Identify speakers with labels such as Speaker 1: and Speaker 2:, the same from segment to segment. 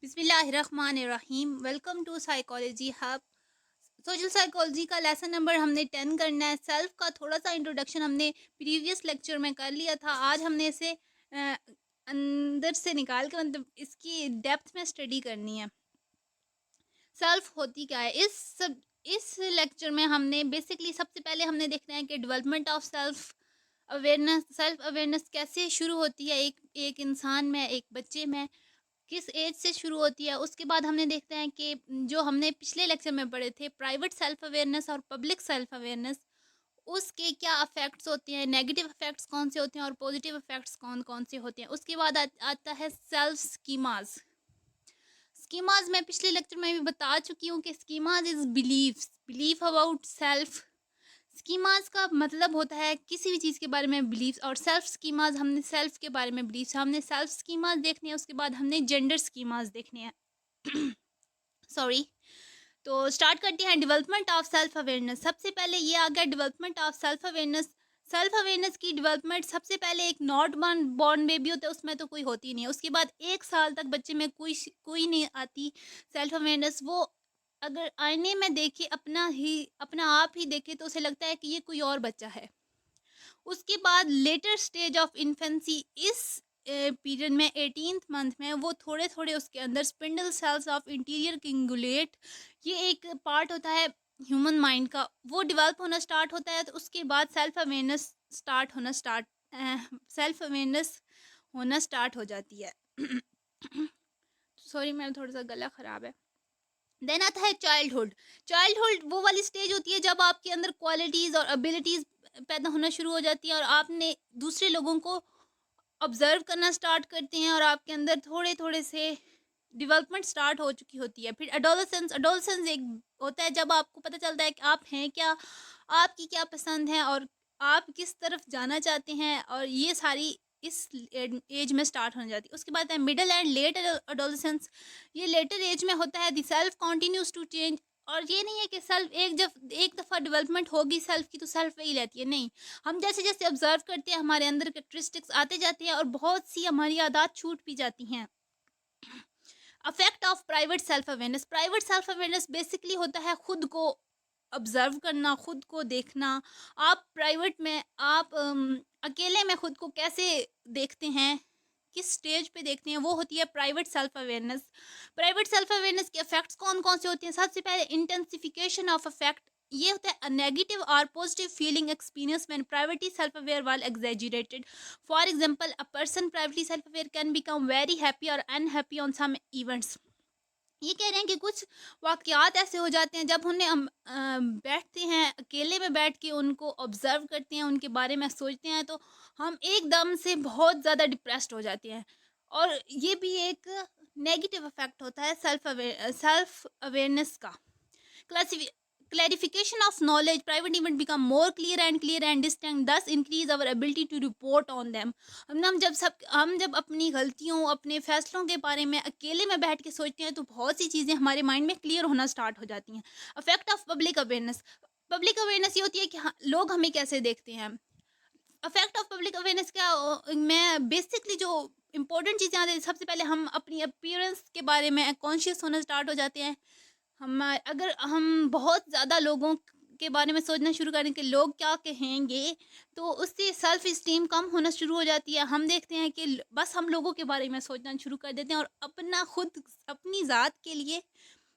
Speaker 1: बिस्मिल्लाहिर्रहमानिर्रहीम। Welcome to psychology hub. Social psychology का lesson number हमने 10 करना है। सेल्फ का थोड़ा सा इंट्रोडक्शन हमने प्रीवियस लेक्चर में कर लिया था। आज हमने इसे अंदर से निकाल के मतलब इसकी डेप्थ में स्टडी करनी है। सेल्फ होती क्या है इस लेक्चर में हमने बेसिकली सबसे पहले हमने देखना है कि डेवलपमेंट ऑफ सेल्फ अवेयरनेस कैसे शुरू होती है एक इंसान में, एक बच्चे में, किस एज से शुरू होती है। उसके बाद हमने देखते हैं कि जो हमने पिछले लेक्चर में पढ़े थे प्राइवेट सेल्फ अवेयरनेस और पब्लिक सेल्फ अवेयरनेस, उसके क्या इफेक्ट्स होते हैं, नेगेटिव इफेक्ट्स कौन से होते हैं और पॉजिटिव इफेक्ट्स कौन कौन से होते हैं। उसके बाद आता है सेल्फ स्कीमाज। स्कीमाज मैं पिछले लेक्चर में भी बता चुकी हूँ कि schemas is belief about self. Schemas का मतलब होता है किसी भी चीज़ के बारे में बिलीफ, और सेल्फ स्कीमाज हमने सेल्फ के बारे में बिलीफ, हमने सेल्फ स्कीमाज देखने हैं। उसके बाद हमने जेंडर स्कीमाज देखने हैं। सॉरी। तो स्टार्ट करते हैं डेवलपमेंट ऑफ सेल्फ अवेयरनेस। सबसे पहले ये आ गया development of self awareness. Self awareness की डेवलपमेंट सबसे पहले एक नॉट बॉर्न बेबी होता है, उसमें तो कोई होती नहीं है। उसके बाद 1 साल तक बच्चे में कोई नहीं आती सेल्फ अवेयरनेस। वो अगर आईने में देखे अपना आप ही देखे तो उसे लगता है कि ये कोई और बच्चा है। उसके बाद लेटर स्टेज ऑफ इन्फेंसी, इस पीरियड में 18th मंथ में वो थोड़े थोड़े उसके अंदर स्पिंडल सेल्स ऑफ इंटीरियर किंगुलेट, ये एक पार्ट होता है ह्यूमन माइंड का, वो डेवलप होना स्टार्ट होता है। तो उसके बाद सेल्फ अवेयरनेस होना स्टार्ट हो जाती है। सॉरी, मेरा थोड़ा सा गला ख़राब है। देन आता है चाइल्डहुड वो वाली स्टेज होती है जब आपके अंदर क्वालिटीज़ और एबिलिटीज़ पैदा होना शुरू हो जाती है और आपने दूसरे लोगों को ऑब्जर्व करना स्टार्ट करते हैं और आपके अंदर थोड़े थोड़े से डेवलपमेंट स्टार्ट हो चुकी होती है। फिर एडोलसेंस एक होता है जब आपको पता चलता है कि आप हैं क्या, आपकी क्या पसंद है और आप किस तरफ जाना चाहते हैं, और ये सारी इस एज में स्टार्ट होने जाती है। उसके बाद है मिडिल एंड लेट एडोलसेंस। ये लेटर एज में होता है। The self continues to change, और ये नहीं है कि सेल्फ एक दफ़ा डेवलपमेंट होगी सेल्फ की तो सेल्फ वही रहती है, नहीं। हम जैसे जैसे ऑब्जर्व करते हैं हमारे अंदर कैरेक्टरिस्टिक्स आते जाते हैं और बहुत सी हमारी आदत छूट भी जाती हैं। Affect of private self awareness basically होता है खुद को ऑब्जर्व करना, खुद को देखना। आप प्राइवेट में अकेले में खुद को कैसे देखते हैं, किस स्टेज पे देखते हैं, वो होती है private self awareness. Private self awareness के इफेक्ट्स कौन कौन से होते हैं। सबसे पहले इंटेंसिफिकेशन ऑफ इफेक्ट, ये होता है नेगेटिव और positive feeling experience when privately self aware वाल exaggerated. For example, a person privately self aware can become very happy और अनहैप्पी ऑन सम इवेंट्स। ये कह रहे हैं कि कुछ वाक़यात ऐसे हो जाते हैं जब उन्हें हम बैठते हैं अकेले में, बैठ के उनको ऑब्ज़र्व करते हैं, उनके बारे में सोचते हैं, तो हम एकदम से बहुत ज़्यादा डिप्रेस्ड हो जाते हैं। और ये भी एक नेगेटिव इफ़ेक्ट होता है सेल्फ अवेयरनेस का। क्लासिफि clarification of knowledge, private event become more clear and distinct, thus increase our ability to report on them। हम जब अपनी गलतियों, अपने फैसलों के बारे में अकेले में बैठ के सोचते हैं तो बहुत सी चीज़ें हमारे माइंड में क्लियर होना स्टार्ट हो जाती हैं। अफेक्ट ऑफ पब्लिक अवेयरनेस ये होती है कि हाँ, लोग हमें कैसे देखते हैं। अफेक्ट ऑफ पब्लिक अवेयरनेस क्या, मैं बेसिकली जो इंपॉर्टेंट चीज़ें आती हैं, सबसे पहले हम अपनी अपीयरेंस के बारे में कॉन्शियस होना स्टार्ट हो जाते हैं। अगर हम बहुत ज़्यादा लोगों के बारे में सोचना शुरू करें कि लोग क्या कहेंगे, तो उससे सेल्फ इस्टीम कम होना शुरू हो जाती है। हम देखते हैं कि बस हम लोगों के बारे में सोचना शुरू कर देते हैं और अपनी ज़ात के लिए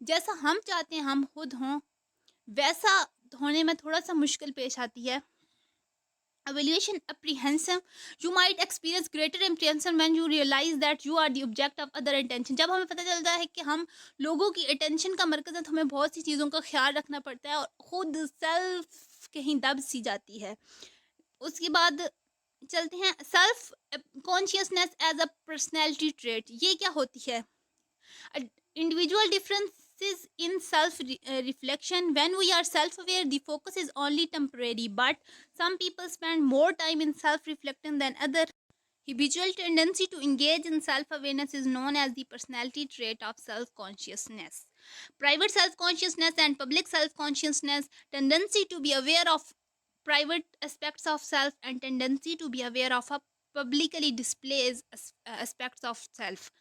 Speaker 1: जैसा हम चाहते हैं हम खुद हों, वैसा होने में थोड़ा सा मुश्किल पेश आती है। evaluation apprehensive, you might experience greater apprehension when you realize that you are the object of other attention। जब हमें पता चलता है कि हम लोगों की अटेंशन का मरकज़ है तो हमें बहुत सी चीज़ों का ख्याल रखना पड़ता है और खुद सेल्फ कहीं दब सी जाती है। उसके बाद चलते हैं self consciousness as a personality trait. ये क्या होती है। Individual differences in self reflection. When we are self-aware, the focus is only temporary, but some people spend more time in self-reflecting than others. Habitual tendency to engage in self-awareness is known as the personality trait of self-consciousness. Private self-consciousness and public self-consciousness. Tendency to be aware of private aspects of self and tendency to be aware of a publicly displays aspects of self.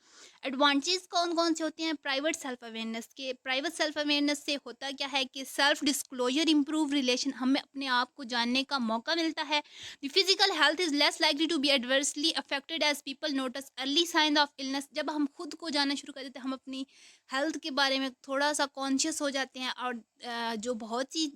Speaker 1: Advantage कौन कौन से होते हैं private self awareness के? Private self awareness से होता क्या है कि सेल्फ डिस्क्लोजर इम्प्रूव रिलेशन, हमें अपने आप को जानने का मौका मिलता है। The physical health is less likely to be adversely affected as people notice early sign of illness. जब हम खुद को जानना शुरू कर देते हैं, हम अपनी हेल्थ के बारे में थोड़ा सा कॉन्शियस हो जाते हैं, और जो बहुत सी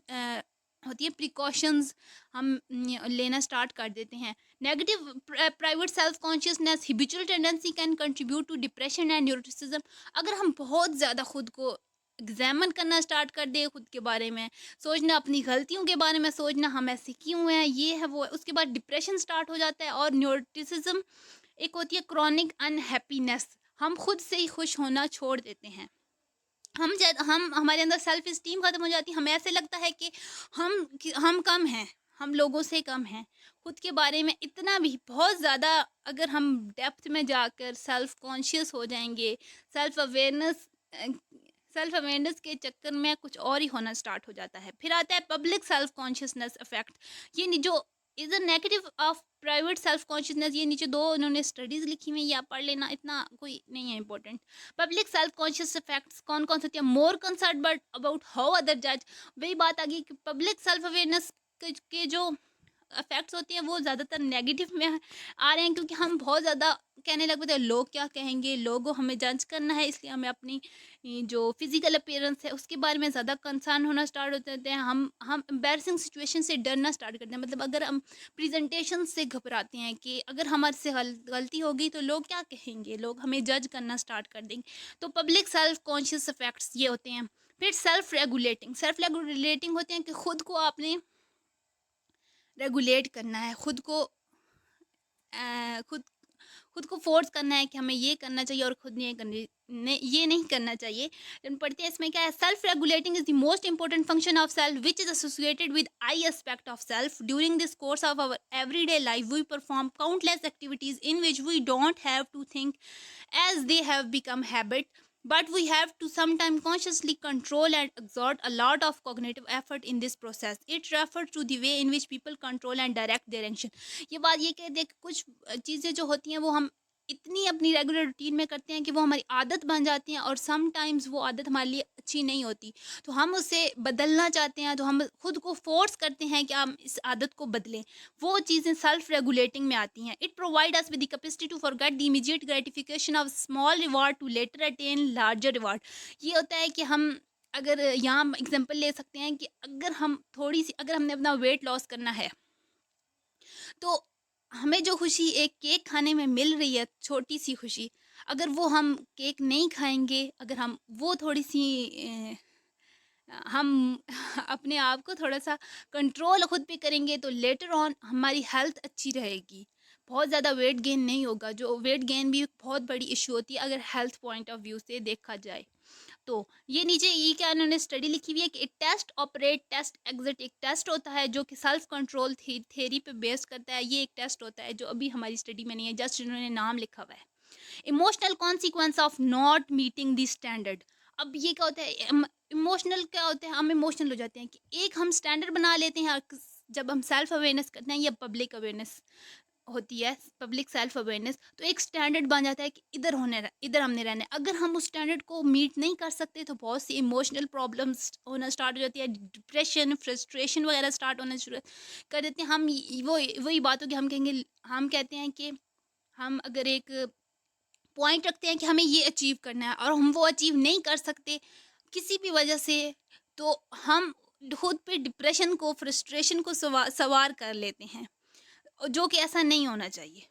Speaker 1: होती है प्रिकॉशंस हम लेना स्टार्ट कर देते हैं। Negative private self consciousness habitual tendency can contribute to depression and neuroticism. अगर हम बहुत ज़्यादा खुद को एग्जामिन करना स्टार्ट कर दे, खुद के बारे में सोचना, अपनी गलतियों के बारे में सोचना, हम ऐसे क्यों हैं, ये है वो है, उसके बाद डिप्रेशन स्टार्ट हो जाता है। और न्यूरोटिसिज्म एक होती है क्रॉनिक अनहैप्पीनेस, हम खुद से ही खुश होना छोड़ देते हैं। हम हमारे अंदर सेल्फ इस्टीम ख़त्म हो जाती है, हमें ऐसे लगता है कि हम कम हैं, हम लोगों से कम हैं। खुद के बारे में इतना भी बहुत ज़्यादा अगर हम डेप्थ में जाकर सेल्फ कॉन्शियस हो जाएंगे, सेल्फ अवेयरनेस सेल्फ अवेयरनेस के चक्कर में कुछ और ही होना स्टार्ट हो जाता है। फिर आता है पब्लिक सेल्फ कॉन्शियसनेस इफेक्ट। ये जो is a negative of private self consciousness, ये नीचे दो उन्होंने स्टडीज़ लिखी हुई, ये आप पढ़ लेना, इतना कोई नहीं है important. Public self conscious effects कौन कौन से होते हैं? More concern but about how other जज। वही बात आ गई कि पब्लिक सेल्फ अवेयरनेस के जो इफेक्ट्स होती हैं वो ज़्यादातर नेगेटिव में आ रहे हैं, क्योंकि हम बहुत ज़्यादा कहने लग पड़ते हैं लोग क्या कहेंगे, लोगों हमें जज करना है, इसलिए हमें अपनी जो फिजिकल अपीयरेंस है उसके बारे में ज़्यादा कंसर्न होना स्टार्ट हो जाते हैं। हम एम्बैरसिंग सिचुएशन से डरना स्टार्ट करते हैं। मतलब अगर हम प्रेजेंटेशन से घबराते हैं कि अगर हमारे से गलती होगी तो लोग क्या कहेंगे, लोग हमें जज करना स्टार्ट कर देंगे। तो पब्लिक सेल्फ कॉन्शियस इफेक्ट्स ये होते हैं। फिर सेल्फ रेगुलेटिंग होते हैं कि खुद को आपने रेगुलेट करना है, खुद को खुद खुद को फोर्स करना है कि हमें ये करना चाहिए और खुद ये नहीं करना चाहिए। जब पढ़ते हैं इसमें क्या है, self regulating is the most important function of self which is associated with I aspect of self. During this course of our everyday life we perform countless activities in which we don't have to think as they have become habit, but we have to sometimes consciously control and exert a lot of cognitive effort in this process. It refers to the way in which people control and direct their action. ये बात ये कहते हैं कि कुछ चीज़ें जो होती हैं वो हम इतनी अपनी रेगुलर रूटीन में करते हैं कि वो हमारी आदत बन जाती हैं, और समटाइम्स वो आदत हमारे लिए अच्छी नहीं होती, तो हम उसे बदलना चाहते हैं, तो हम खुद को फोर्स करते हैं कि हम इस आदत को बदलें। वो चीज़ें सेल्फ रेगुलेटिंग में आती हैं। It provide us with the capacity to forget the immediate gratification of small reward to later attain larger reward. ये होता है कि हम अगर यहाँ एग्जांपल ले सकते हैं कि अगर हमने अपना वेट लॉस करना है, तो हमें जो खुशी एक केक खाने में मिल रही है, छोटी सी खुशी, अगर वो हम केक नहीं खाएंगे, अगर हम वो थोड़ी सी हम अपने आप को थोड़ा सा कंट्रोल खुद पे करेंगे, तो लेटर ऑन हमारी हेल्थ अच्छी रहेगी, बहुत ज़्यादा वेट गेन नहीं होगा। जो वेट गेन भी बहुत बड़ी इशू होती है अगर हेल्थ पॉइंट ऑफ व्यू से देखा जाए। तो ये नीचे ये क्या उन्होंने स्टडी लिखी हुई है कि टेस्ट ऑपरेट टेस्ट एग्जिट, एक टेस्ट होता है जो कि सेल्फ कंट्रोल थेरी पे बेस करता है। ये एक टेस्ट होता है जो अभी हमारी स्टडी में नहीं है, जस्ट इन्होंने नाम लिखा हुआ है। Emotional consequence of not meeting the standard. अब ये क्या होता है, इमोशनल क्या होता है, हम इमोशनल हो जाते हैं कि एक हम स्टैंडर्ड बना लेते हैं जब हम सेल्फ अवेयरनेस करते हैं या पब्लिक अवेयरनेस होती है, पब्लिक सेल्फ अवेयरनेस, तो एक स्टैंडर्ड बन जाता है कि इधर हमने रहना है। अगर हम उस स्टैंडर्ड को मीट नहीं कर सकते तो बहुत सी इमोशनल प्रॉब्लम्स होना स्टार्ट हो जाती है, डिप्रेशन फ्रस्ट्रेशन वगैरह स्टार्ट होना शुरू कर देते हैं। वही बात होगी, हम कहते हैं कि हम अगर एक पॉइंट रखते हैं कि हमें ये अचीव करना है और हम वो अचीव नहीं कर सकते किसी भी वजह से, तो हम खुद पे डिप्रेशन को फ्रस्ट्रेशन को सवार कर लेते हैं, जो कि ऐसा नहीं होना चाहिए।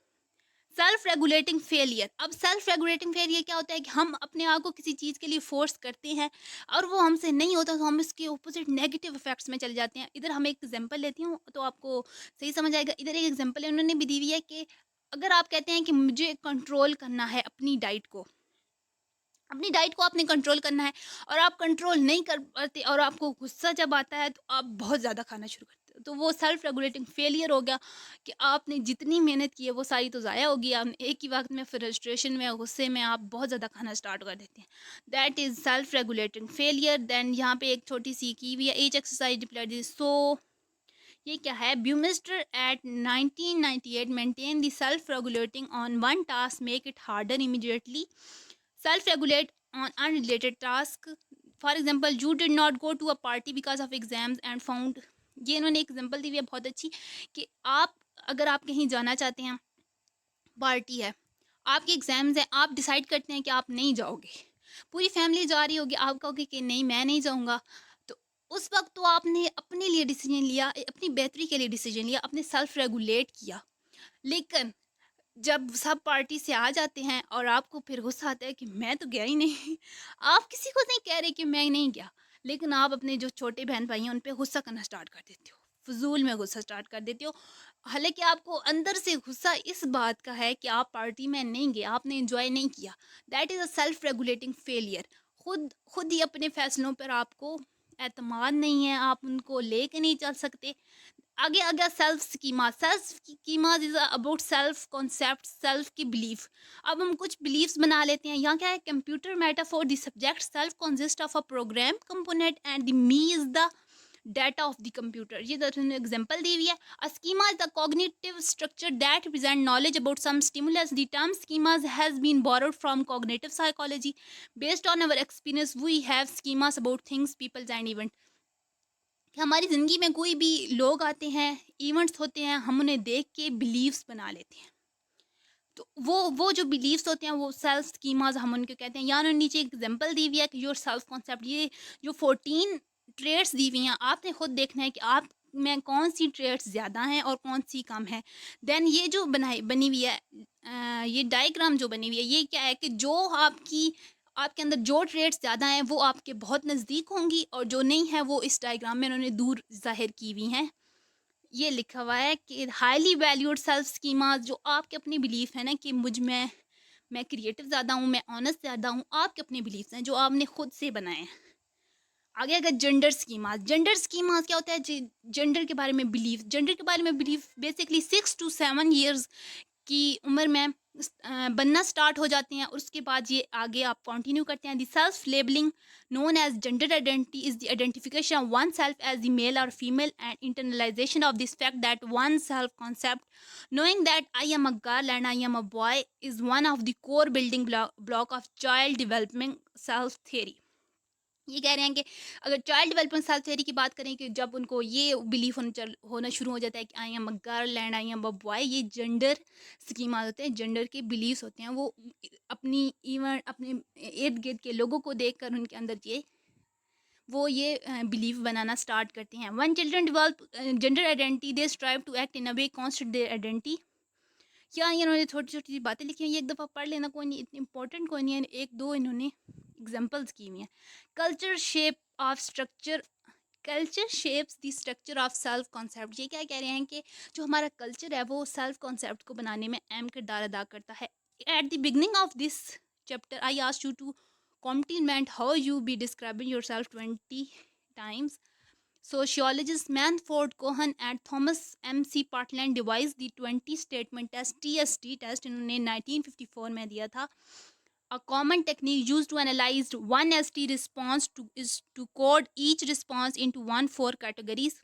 Speaker 1: Self regulating failure. अब सेल्फ रेगुलेटिंग फेलियर क्या होता है कि हम अपने आप को किसी चीज़ के लिए फोर्स करते हैं और वो हमसे नहीं होता, तो हम इसके ऑपोजिट नेगेटिव इफेक्ट्स में चले जाते हैं। इधर हम एक एग्जांपल लेती हूँ तो आपको सही समझ आएगा। इधर एक एग्जांपल है, उन्होंने भी दी हुई है कि अगर आप कहते हैं कि मुझे कंट्रोल करना है अपनी डाइट को आपने कंट्रोल करना है और आप कंट्रोल नहीं कर पाते और आपको गुस्सा जब आता है तो आप बहुत ज़्यादा खाना शुरू करते हो, तो वो सेल्फ रेगुलेटिंग फेलियर हो गया कि आपने जितनी मेहनत की है वो सारी तो ज़ाया होगी। आप एक ही वक्त में फ्रस्ट्रेशन में गुस्से में आप बहुत ज़्यादा खाना स्टार्ट कर देते हैं, that is self regulating failure. Then यहाँ पे एक छोटी सी की हुई है, एच एक्सरसाइज डिप्लाइड सो ये क्या है, Baumeister et 1998 maintain the self regulating on one task make it harder immediately self regulate on unrelated task. For example, you did not go to a party because of exams and found, ये इन्होंने example दी हुई है बहुत अच्छी, कि आप अगर आप कहीं जाना चाहते हैं, पार्टी है, आपके एग्जाम्स हैं, आप डिसाइड करते हैं कि आप नहीं जाओगे, पूरी फैमिली जा रही होगी, आप कहोगे कि नहीं मैं नहीं जाऊँगा, तो उस वक्त तो आपने अपने लिए डिसीजन लिया, अपनी बेहतरी के लिए डिसीजन लिया, अपने सेल्फ रेगुलेट किया। लेकिन जब सब पार्टी से आ जाते हैं और आपको फिर गुस्सा आता है कि मैं तो गया ही नहीं आप किसी को नहीं कह रहे कि मैं नहीं गया, लेकिन आप अपने जो छोटे बहन भाई हैं उन पे गुस्सा करना स्टार्ट कर देते हो, फजूल में गुस्सा स्टार्ट कर देते हो। हालांकि आपको अंदर से गुस्सा इस बात का है कि आप पार्टी में नहीं गए, आपने एंजॉय नहीं किया। That is a self regulating failure. खुद ही अपने फैसलों पर आपको एतमाद नहीं है, आप उनको लेके नहीं चल सकते। आगे आ गया self schema is about self concept, self की बिलीफ। अब हम कुछ बिलीफ्स बना लेते हैं। यहाँ क्या है, computer metaphor the subject self consist of a program component and the me is the data of the computer. ये तो एग्जांपल दी हुई है। A schema is the cognitive structure that represent knowledge about some stimulus. The term schemas has been borrowed from cognitive psychology. Based on our experience we have schemas about things, people and events। कि हमारी ज़िंदगी में कोई भी लोग आते हैं, events होते हैं, हम उन्हें देख के बिलीव्स बना लेते हैं। तो वो जो बिलीव्स होते हैं वो सेल्फ स्कीमाज हम उनको कहते हैं। यहाँ नीचे एक एग्जांपल दी हुई है कि योर सेल्फ कॉन्सेप्ट, ये जो 14 ट्रेड्स दी हुई हैं, आपने खुद देखना है कि आप में कौन सी ट्रेड्स ज़्यादा हैं और कौन सी कम है। देन ये जो बनी हुई है, ये डायग्राम जो बनी हुई है, ये क्या है कि जो आपके अंदर जो ट्रेड्स ज़्यादा हैं वो आपके बहुत नज़दीक होंगी, और जो नहीं है वो इस डायग्राम में उन्होंने दूर ज़ाहिर की हुई हैं। ये लिखा हुआ है कि हाईली वैल्यूड सेल्फ स्कीमा, जो आपके अपनी बिलीफ है ना कि मुझ में, मैं क्रिएटिव ज़्यादा हूँ, मैं ऑनेस्ट ज़्यादा हूँ, आपके अपने बिलीफ्स हैं जो आपने खुद से बनाए हैं। आगे अगर जेंडर स्कीमास क्या होता है जी, जेंडर के बारे में बिलीफ बेसिकली 6 to 7 years की उम्र में बनना स्टार्ट हो जाते हैं, और उसके बाद ये आगे आप कंटिन्यू करते हैं। The self labeling known as gender identity is the identification of one self as the male और female and internalization of this fact that one self concept knowing that I am a girl and I am a boy is one of the core building block of child development self theory। ये कह रहे हैं कि अगर child development self theory की बात करें कि जब उनको ये बिलीफ होना शुरू हो जाता है कि I am a girl and I am a boy, ये जेंडर स्कीमा होते हैं, जेंडर के बिलीव्स होते हैं, वो अपनी इवन अपने इर्द गिर्द के लोगों को देखकर उनके अंदर ये बिलीव बनाना स्टार्ट करते हैं। One children develop gender identity they strive to act in a way constant their identity. क्या इन्होंने छोटी छोटी बातें लिखी हैं, ये एक दफ़ा पढ़ लेना, कोई नहीं, इतनी इंपॉर्टेंट कोई नहीं है, एक दो इन्होंने एग्जांपल्स की हुई हैं। Culture shape of structure culture shapes the structure of self concept. ये क्या कह रहे हैं कि जो हमारा कल्चर है वो सेल्फ कॉन्सेप्ट को बनाने में अहम किरदार अदा करता है। At the beginning of this chapter I asked you to compliment how you be describing yourself 20 times। Sociologists Manford Cohen and Thomas M.C. Partland devised the 20 statement test TST test इन्होंने 1954 में दिया था। A common technique used to analyze one ST response is to code each response into 4 categories: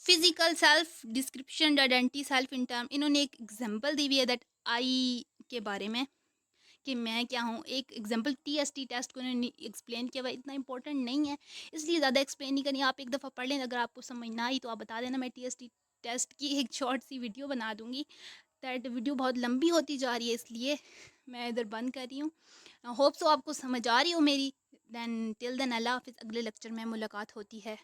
Speaker 1: physical self, description, identity, self in term. इन्होंने एक example दी हुई है that I के बारे में कि मैं क्या हूँ। एक एग्जांपल TST टेस्ट को इन्होंने एक्सप्लेन किया हुआ, इतना इंपॉर्टेंट नहीं है इसलिए ज़्यादा एक्सप्लेन नहीं करनी, आप एक दफ़ा पढ़ लें। अगर आपको समझ ना आई तो आप बता देना, मैं TST टेस्ट की एक शॉर्ट सी वीडियो बना दूँगी। दैट वीडियो बहुत लंबी होती जा रही है इसलिए मैं इधर बंद कर रही हूँ। होप सो आपको समझ आ रही हो मेरी। दैन टिल देन अल्लाह हाफिज़, अगले लेक्चर में मुलाकात होती है।